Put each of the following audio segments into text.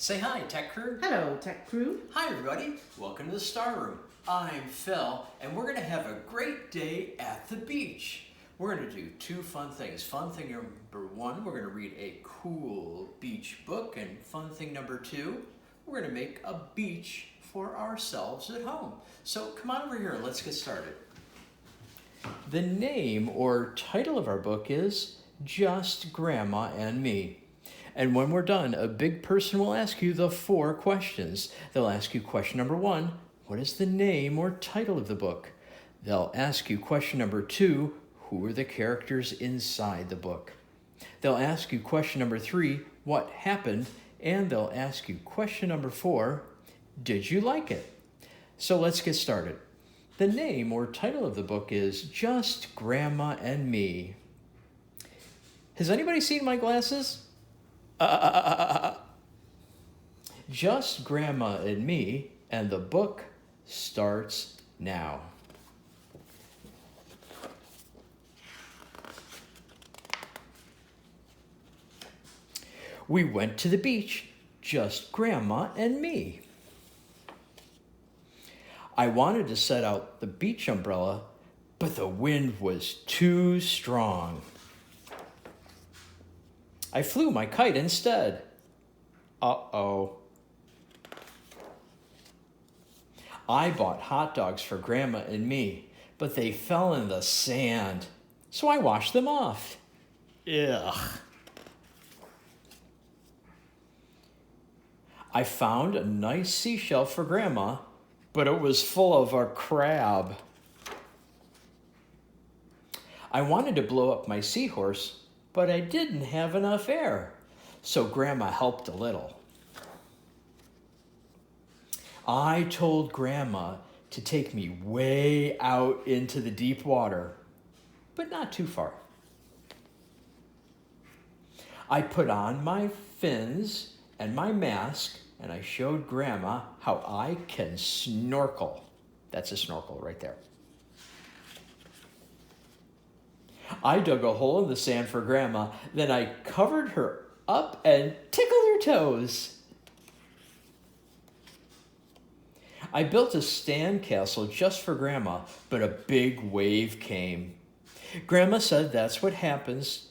Say hi, Tech Crew. Hello, Tech Crew. Hi, everybody. Welcome to the Star Room. I'm Phil, and we're going to have a great day at the beach. We're going to do two fun things. Fun thing number one, we're going to read a cool beach book, and fun thing number two, we're going to make a beach for ourselves at home. So come on over here, let's get started. The name or title of our book is Just Grandma and Me. And when we're done, a big person will ask you the 4 questions. They'll ask you question number 1, what is the name or title of the book? They'll ask you question number 2, who are the characters inside the book? They'll ask you question number 3, what happened? And they'll ask you question number 4, did you like it? So let's get started. The name or title of the book is Just Grandma and Me. Has anybody seen my glasses? Just Grandma and Me, and the book starts now. We went to the beach, just Grandma and me. I wanted to set out the beach umbrella, but the wind was too strong. I flew my kite instead. Uh-oh. I bought hot dogs for Grandma and me, but they fell in the sand, so I washed them off. Ugh. I found a nice seashell for Grandma, but it was full of a crab. I wanted to blow up my seahorse, but I didn't have enough air, so Grandma helped a little. I told Grandma to take me way out into the deep water, but not too far. I put on my fins and my mask, and I showed Grandma how I can snorkel. That's a snorkel right there. I dug a hole in the sand for Grandma, then I covered her up and tickled her toes. I built a sandcastle just for Grandma, but a big wave came. Grandma said that's what happens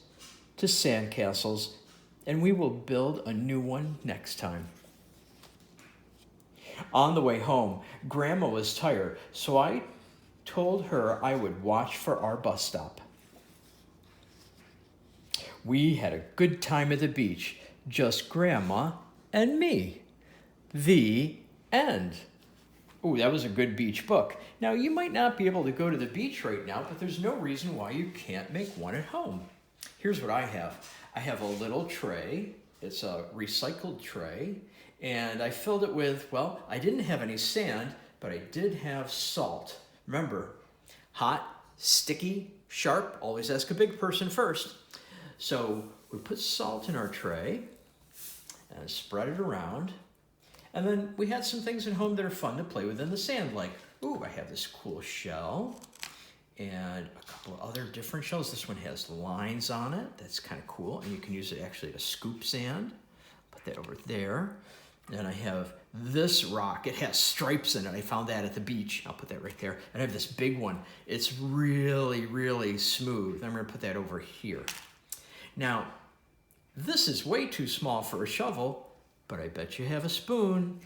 to sandcastles, and we will build a new one next time. On the way home, Grandma was tired, so I told her I would watch for our bus stop. We had a good time at the beach, just Grandma and me. The end. Ooh, that was a good beach book. Now, you might not be able to go to the beach right now, but there's no reason why you can't make one at home. Here's what I have. I have a little tray. It's a recycled tray, and I filled it with, well, I didn't have any sand, but I did have salt. Remember, hot, sticky, sharp, always ask a big person first. So we put salt in our tray and spread it around. And then we had some things at home that are fun to play with in the sand, like, ooh, I have this cool shell and a couple of other different shells. This one has lines on it. That's kind of cool. And you can use it actually to scoop sand. Put that over there. And I have this rock. It has stripes in it. I found that at the beach. I'll put that right there. And I have this big one. It's really, really smooth. I'm going to put that over here. Now, this is way too small for a shovel, but I bet you have a spoon.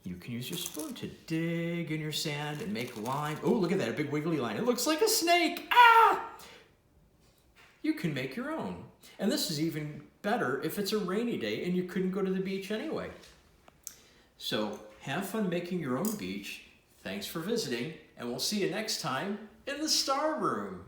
You can use your spoon to dig in your sand and make lines. Oh, look at that, a big wiggly line. It looks like a snake. Ah! You can make your own. And this is even better if it's a rainy day and you couldn't go to the beach anyway. So have fun making your own beach. Thanks for visiting, and we'll see you next time in the Star Room.